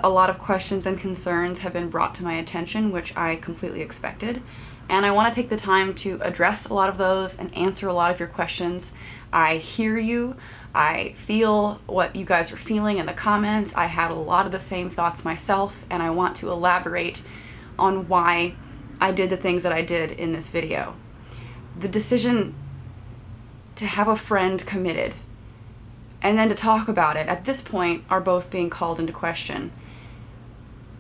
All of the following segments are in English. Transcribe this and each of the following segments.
a lot of questions and concerns have been brought to my attention, which I completely expected. And I want to take the time to address a lot of those and answer a lot of your questions. I hear you. I feel what you guys are feeling in the comments. I had a lot of the same thoughts myself, and I want to elaborate on why I did the things that I did in this video. The decision to have a friend committed and then to talk about it at this point are both being called into question.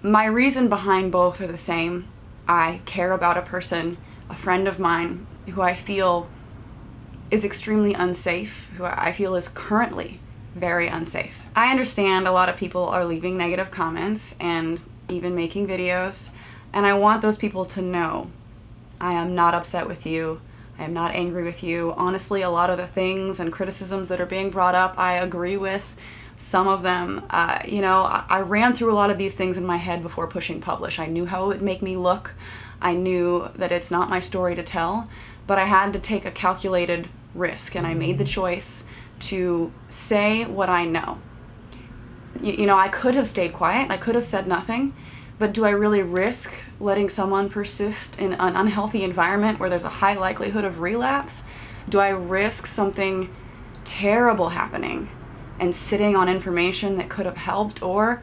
My reason behind both are the same. I care about a person, a friend of mine, who I feel is extremely unsafe, who I feel is currently very unsafe. I understand a lot of people are leaving negative comments and even making videos, and I want those people to know I am not upset with you. I am not angry with you. Honestly, a lot of the things and criticisms that are being brought up, I agree with. Some of them, I ran through a lot of these things in my head before pushing publish. I knew how it would make me look. I knew that it's not my story to tell, but I had to take a calculated risk, and I made the choice to say what I know. I could have stayed quiet. I could have said nothing, but do I really risk letting someone persist in an unhealthy environment where there's a high likelihood of relapse? Do I risk something terrible happening and sitting on information that could have helped, or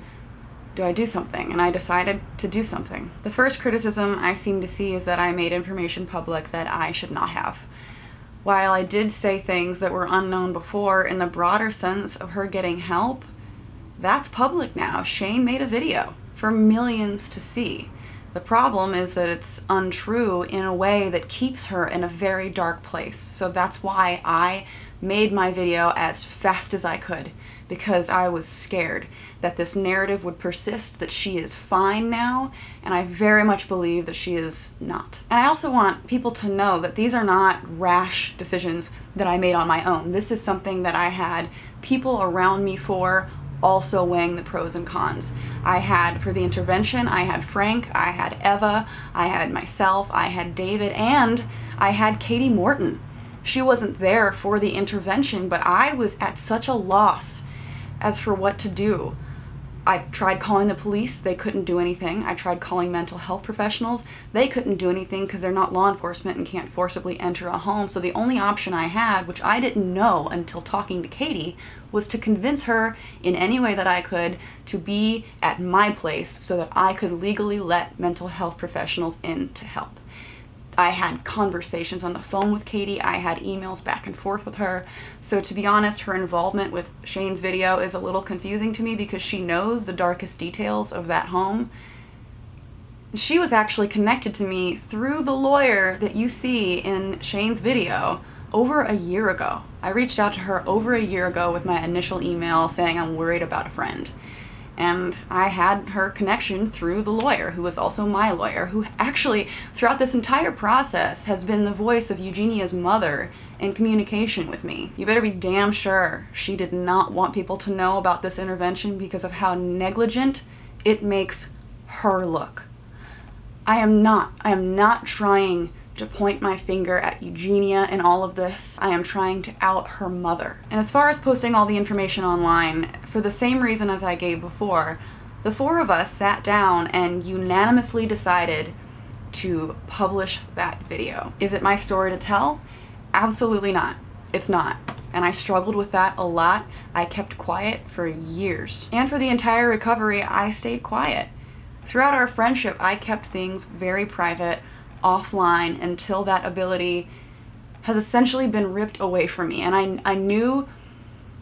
do I do something? And I decided to do something. The first criticism I seem to see is that I made information public that I should not have. While I did say things that were unknown before, in the broader sense of her getting help, that's public now. Shane made a video for millions to see. The problem is that it's untrue in a way that keeps her in a very dark place. So that's why I made my video as fast as I could, because I was scared that this narrative would persist, that she is fine now, and I very much believe that she is not. And I also want people to know that these are not rash decisions that I made on my own. This is something that I had people around me for, also weighing the pros and cons. I had, for the intervention, I had Frank, I had Eva, I had myself, I had David, and I had Katie Morton. She wasn't there for the intervention, but I was at such a loss as for what to do. I tried calling the police, they couldn't do anything. I tried calling mental health professionals, they couldn't do anything because they're not law enforcement and can't forcibly enter a home. So the only option I had, which I didn't know until talking to Katie, was to convince her in any way that I could to be at my place so that I could legally let mental health professionals in to help. I had conversations on the phone with Katie, I had emails back and forth with her. So to be honest, her involvement with Shane's video is a little confusing to me because she knows the darkest details of that home. She was actually connected to me through the lawyer that you see in Shane's video over a year ago. I reached out to her over a year ago with my initial email saying I'm worried about a friend. And I had her connection through the lawyer, who was also my lawyer, who actually, throughout this entire process, has been the voice of Eugenia's mother in communication with me. You better be damn sure she did not want people to know about this intervention because of how negligent it makes her look. I am not trying to point my finger at Eugenia in all of this. I am trying to out her mother. And as far as posting all the information online, for the same reason as I gave before, the four of us sat down and unanimously decided to publish that video. Is it my story to tell? Absolutely not. It's not. And I struggled with that a lot. I kept quiet for years. And for the entire recovery, I stayed quiet. Throughout our friendship, I kept things very private, offline, until that ability has essentially been ripped away from me. And I knew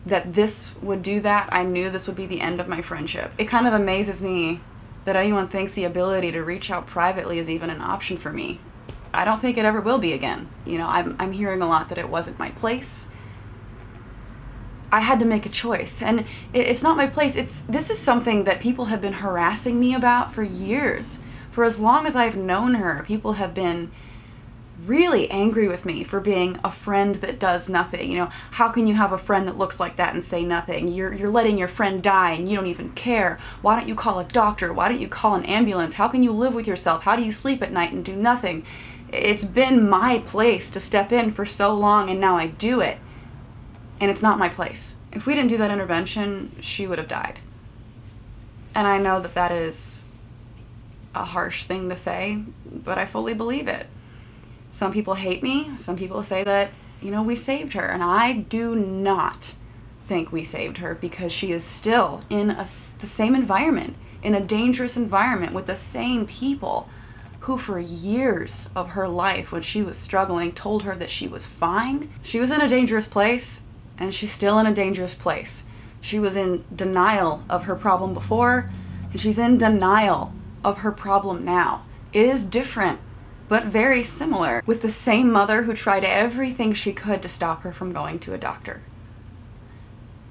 that this would do that. I knew this would be the end of my friendship. It kind of amazes me that anyone thinks the ability to reach out privately is even an option for me. I don't think it ever will be again. I'm hearing a lot that it wasn't my place. I had to make a choice, and it's not my place. This is something that people have been harassing me about for years. For as long as I've known her, people have been really angry with me for being a friend that does nothing. How can you have a friend that looks like that and say nothing? You're letting your friend die and you don't even care. Why don't you call a doctor? Why don't you call an ambulance? How can you live with yourself? How do you sleep at night and do nothing? It's been my place to step in for so long, and now I do it. And it's not my place. If we didn't do that intervention, she would have died. And I know that that is a harsh thing to say, but I fully believe it. Some people hate me. Some people say that, we saved her. And I do not think we saved her, because she is still in the same environment, in a dangerous environment with the same people who for years of her life, when she was struggling, told her that she was fine. She was in a dangerous place, and she's still in a dangerous place. She was in denial of her problem before, and she's in denial of her problem now. It is different, but very similar, with the same mother who tried everything she could to stop her from going to a doctor.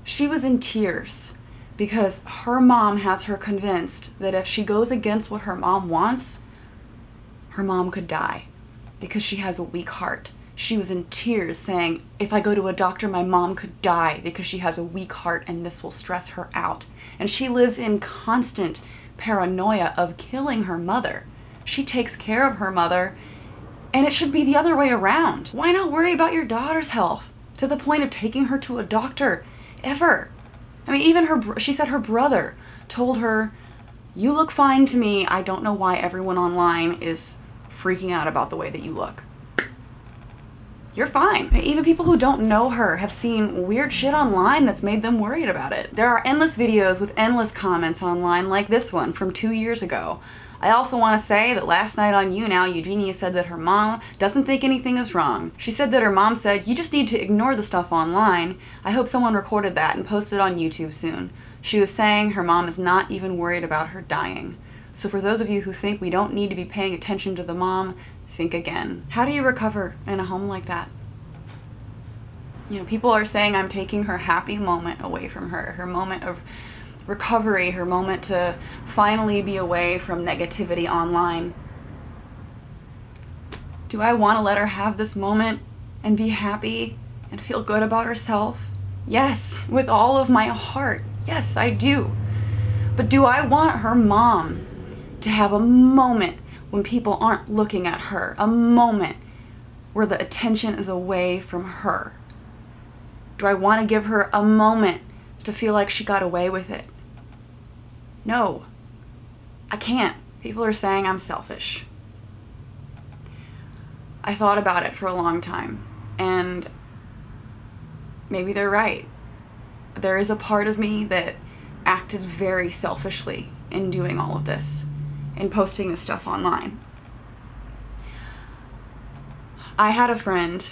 She was in tears because her mom has her convinced that if she goes against what her mom wants, her mom could die because she has a weak heart. She was in tears saying, if I go to a doctor, my mom could die because she has a weak heart and this will stress her out. And she lives in constant paranoia of killing her mother. She takes care of her mother, and it should be the other way around. Why not worry about your daughter's health to the point of taking her to a doctor ever? I mean, even she said her brother told her, you look fine to me. I don't know why everyone online is freaking out about the way that you look. You're fine. Even people who don't know her have seen weird shit online that's made them worried about it. There are endless videos with endless comments online like this one from 2 years ago. I also want to say that last night on You Now, Eugenia said that her mom doesn't think anything is wrong. She said that her mom said, you just need to ignore the stuff online. I hope someone recorded that and posted it on YouTube soon. She was saying her mom is not even worried about her dying. So for those of you who think we don't need to be paying attention to the mom, think again. How do you recover in a home like that? People are saying I'm taking her happy moment away from her, her moment of recovery, her moment to finally be away from negativity online. Do I want to let her have this moment and be happy and feel good about herself? Yes, with all of my heart. Yes, I do. But do I want her mom to have a moment when people aren't looking at her, a moment where the attention is away from her? Do I want to give her a moment to feel like she got away with it? No, I can't. People are saying I'm selfish. I thought about it for a long time, and maybe they're right. There is a part of me that acted very selfishly in doing all of this, in posting this stuff online. I had a friend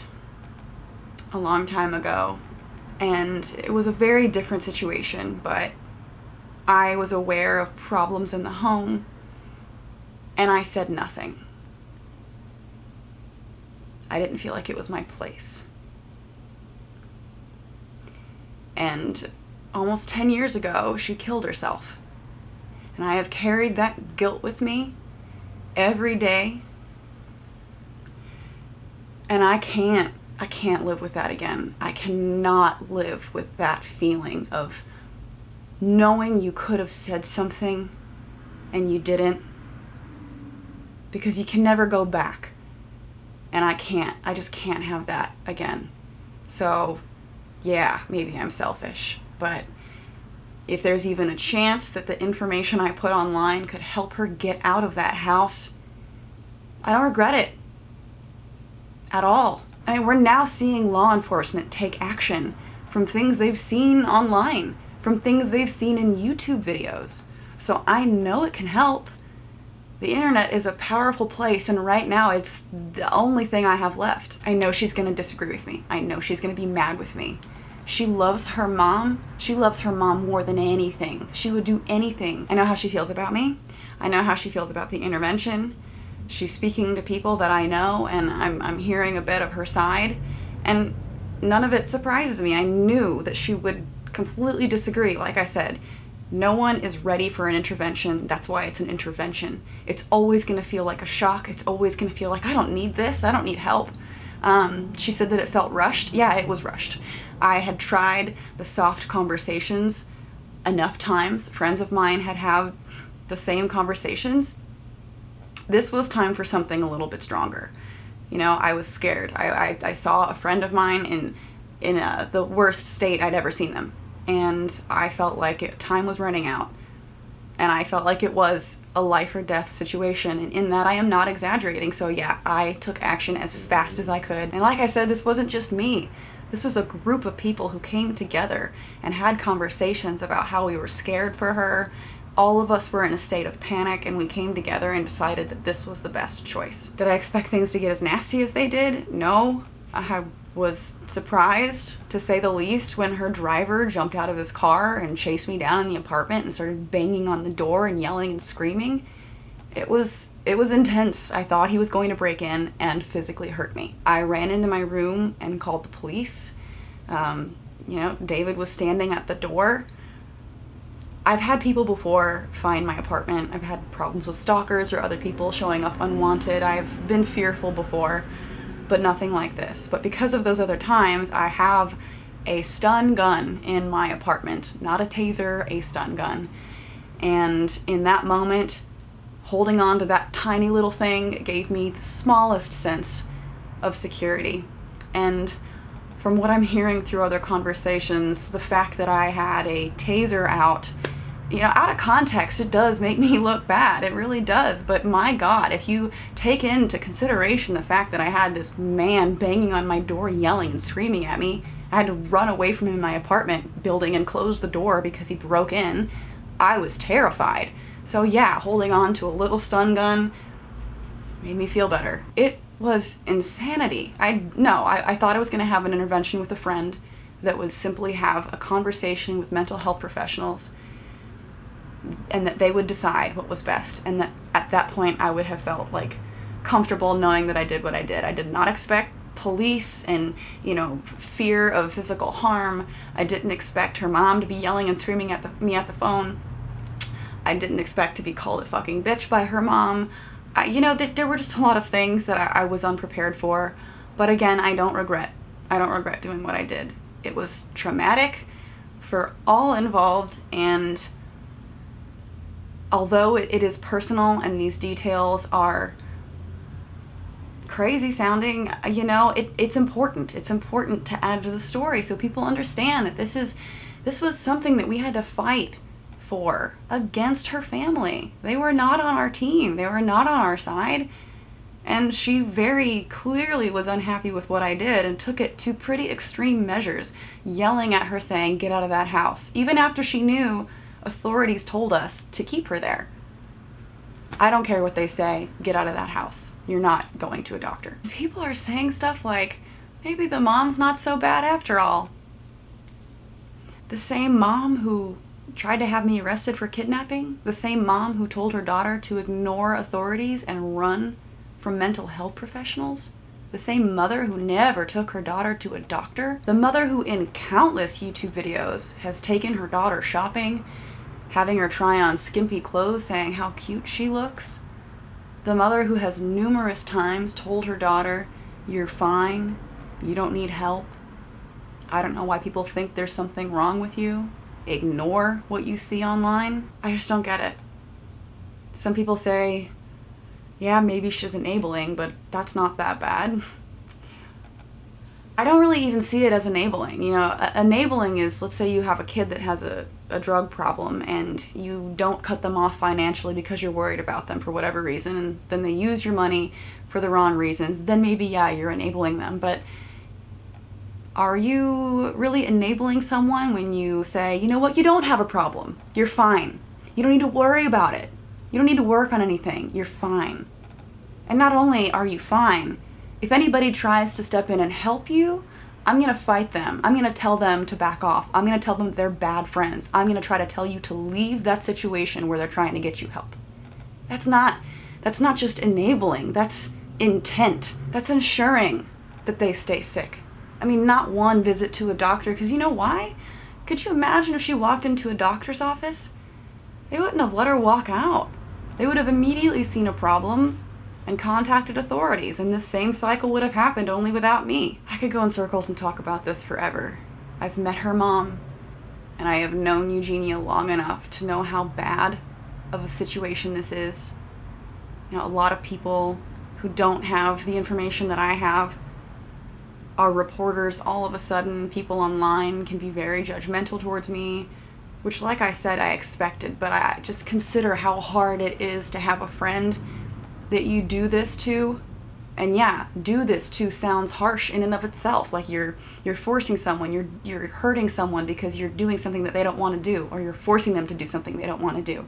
a long time ago, and it was a very different situation, but I was aware of problems in the home, and I said nothing. I didn't feel like it was my place. And almost 10 years ago, she killed herself. And I have carried that guilt with me every day. And I can't live with that again. I cannot live with that feeling of knowing you could have said something and you didn't, because you can never go back. And I just can't have that again. So yeah, maybe I'm selfish, but if there's even a chance that the information I put online could help her get out of that house, I don't regret it at all. I mean, we're now seeing law enforcement take action from things they've seen online, from things they've seen in YouTube videos. So I know it can help. The internet is a powerful place, and right now it's the only thing I have left. I know she's gonna disagree with me. I know she's gonna be mad with me. She loves her mom. She loves her mom more than anything. She would do anything. I know how she feels about me. I know how she feels about the intervention. She's speaking to people that I know, and I'm hearing a bit of her side, and none of it surprises me. I knew that she would completely disagree. Like I said, no one is ready for an intervention. That's why it's an intervention. It's always going to feel like a shock. It's always going to feel like, I don't need this. I don't need help. She said that it felt rushed. Yeah, it was rushed. I had tried the soft conversations enough times. Friends of mine had the same conversations. This was time for something a little bit stronger. I was scared. I saw a friend of mine in the worst state I'd ever seen them. And I felt like time was running out. And I felt like it was a life or death situation, and in that I am not exaggerating. So yeah, I took action as fast as I could. And like I said, this wasn't just me. This was a group of people who came together and had conversations about how we were scared for her. All of us were in a state of panic, and we came together and decided that this was the best choice. Did I expect things to get as nasty as they did? No. I was surprised, to say the least, when her driver jumped out of his car and chased me down in the apartment and started banging on the door and yelling and screaming. It was intense. I thought he was going to break in and physically hurt me. I ran into my room and called the police. David was standing at the door. I've had people before find my apartment. I've had problems with stalkers or other people showing up unwanted. I've been fearful before, but nothing like this. But because of those other times, I have a stun gun in my apartment. Not a taser, a stun gun. And in that moment, holding on to that tiny little thing gave me the smallest sense of security. And from what I'm hearing through other conversations, the fact that I had a taser out, out of context, it does make me look bad. It really does. But my God, if you take into consideration the fact that I had this man banging on my door, yelling and screaming at me, I had to run away from him in my apartment building and close the door because he broke in, I was terrified. So yeah, holding on to a little stun gun made me feel better. It was insanity. I thought I was going to have an intervention with a friend that would simply have a conversation with mental health professionals, and that they would decide what was best, and that at that point I would have felt like comfortable knowing that I did what I did. I did not expect police and fear of physical harm. I didn't expect her mom to be yelling and screaming at me at the phone. I didn't expect to be called a fucking bitch by her mom. There were just a lot of things that I was unprepared for. But again, I don't regret doing what I did. It was traumatic for all involved, and although it is personal and these details are crazy sounding, it's important. It's important to add to the story so people understand that this was something that we had to fight for against her family. They were not on our team. They were not on our side. And she very clearly was unhappy with what I did and took it to pretty extreme measures, yelling at her saying, "Get out of that house," even after she knew authorities told us to keep her there. I don't care what they say, get out of that house. You're not going to a doctor. People are saying stuff like, maybe the mom's not so bad after all. The same mom who tried to have me arrested for kidnapping, the same mom who told her daughter to ignore authorities and run from mental health professionals, the same mother who never took her daughter to a doctor, the mother who in countless YouTube videos has taken her daughter shopping, having her try on skimpy clothes saying how cute she looks, the mother who has numerous times told her daughter, "You're fine, you don't need help, I don't know why people think there's something wrong with you, ignore what you see online." I just don't get it. Some people say, yeah, maybe she's enabling, but that's not that bad. I don't really even see it as enabling. Enabling is, let's say you have a kid that has a drug problem and you don't cut them off financially because you're worried about them for whatever reason, and then they use your money for the wrong reasons. Then maybe, yeah, you're enabling them. But are you really enabling someone when you say, you know what, you don't have a problem, you're fine, you don't need to worry about it, you don't need to work on anything, you're fine? And not only are you fine, if anybody tries to step in and help you, I'm going to fight them. I'm going to tell them to back off. I'm going to tell them they're bad friends. I'm going to try to tell you to leave that situation where they're trying to get you help. That's not just enabling. That's intent. That's ensuring that they stay sick. I mean, not one visit to a doctor, because you know why? Could you imagine if she walked into a doctor's office? They wouldn't have let her walk out. They would have immediately seen a problem and contacted authorities, and this same cycle would have happened, only without me. I could go in circles and talk about this forever. I've met her mom, and I have known Eugenia long enough to know how bad of a situation this is. A lot of people who don't have the information that I have are reporters all of a sudden. People online can be very judgmental towards me. which, like I said, I expected, but I just consider how hard it is to have a friend that you do this to. And yeah, do this to sounds harsh in and of itself, like you're forcing someone, you're hurting someone because you're doing something that they don't want to do, or you're forcing them to do something they don't want to do.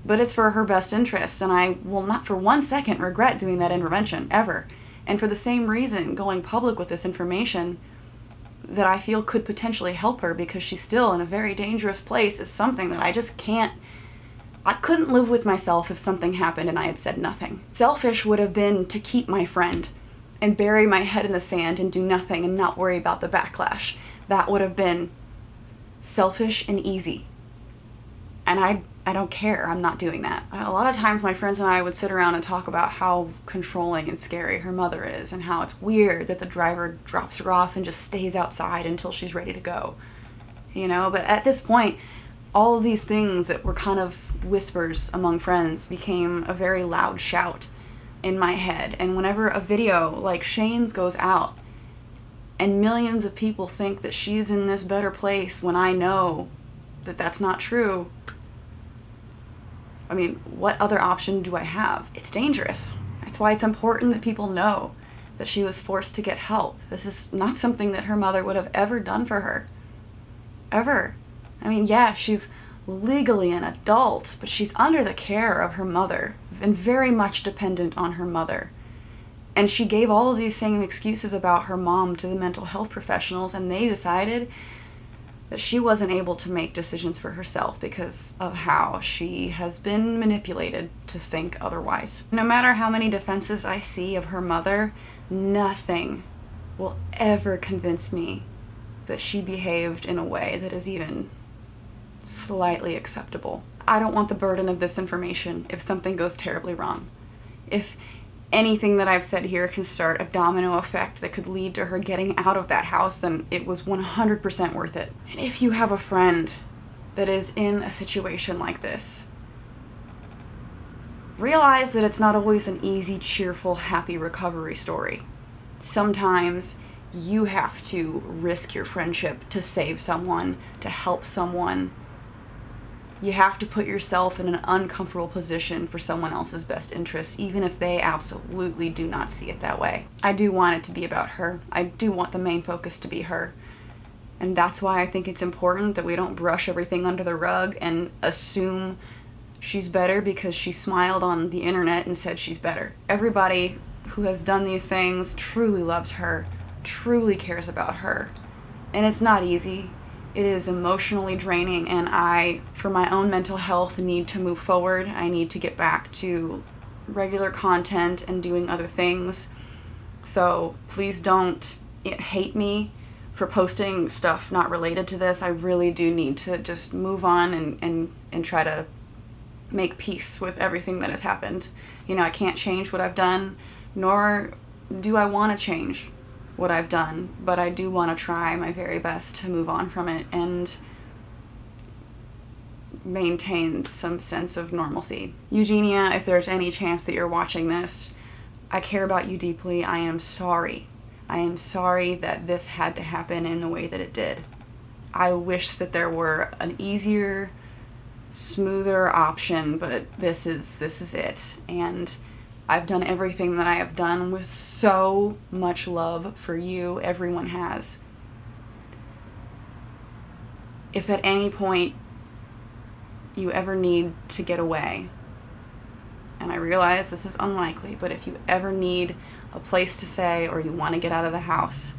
But it's for her best interest, and I will not for 1 second regret doing that intervention, ever. And for the same reason, going public with this information that I feel could potentially help her, because she's still in a very dangerous place, is something that I just can't. I couldn't live with myself if something happened and I had said nothing. Selfish would have been to keep my friend and bury my head in the sand and do nothing and not worry about the backlash. That would have been selfish and easy. And I don't care. I'm not doing that. A lot of times my friends and I would sit around and talk about how controlling and scary her mother is, and how it's weird that the driver drops her off and just stays outside until she's ready to go. You know, but at this point, all of these things that were kind of whispers among friends became a very loud shout in my head. And whenever a video like Shane's goes out and millions of people think that she's in this better place when I know that that's not true, I mean, what other option do I have? It's dangerous. That's why it's important that people know that she was forced to get help. This is not something that her mother would have ever done for her. Ever. I mean, yeah, she's legally an adult, but she's under the care of her mother and very much dependent on her mother. And she gave all of these same excuses about her mom to the mental health professionals, and they decided that she wasn't able to make decisions for herself because of how she has been manipulated to think otherwise. No matter how many defenses I see of her mother, nothing will ever convince me that she behaved in a way that is even slightly acceptable. I don't want the burden of this information if something goes terribly wrong. If anything that I've said here can start a domino effect that could lead to her getting out of that house, then it was 100% worth it. And if you have a friend that is in a situation like this, realize that it's not always an easy, cheerful, happy recovery story. Sometimes you have to risk your friendship to save someone, to help someone. You have to put yourself in an uncomfortable position for someone else's best interests, even if they absolutely do not see it that way. I do want it to be about her. I do want the main focus to be her. And that's why I think it's important that we don't brush everything under the rug and assume she's better because she smiled on the internet and said she's better. Everybody who has done these things truly loves her, truly cares about her. And it's not easy. It is emotionally draining, and I, for my own mental health, need to move forward. I need to get back to regular content and doing other things. So please don't hate me for posting stuff not related to this. I really do need to just move on and try to make peace with everything that has happened. You know, I can't change what I've done, nor do I want to change what I've done, but I do want to try my very best to move on from it and maintain some sense of normalcy. Eugenia, if there's any chance that you're watching this, I care about you deeply. I am sorry. I am sorry that this had to happen in the way that it did. I wish that there were an easier, smoother option, but this is it. And I've done everything that I have done with so much love for you. Everyone has. If at any point you ever need to get away, and I realize this is unlikely, but if you ever need a place to stay or you want to get out of the house,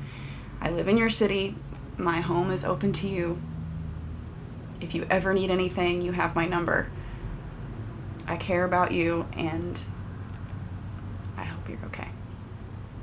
I live in your city. My home is open to you. If you ever need anything, you have my number. I care about you, and I hope you're okay.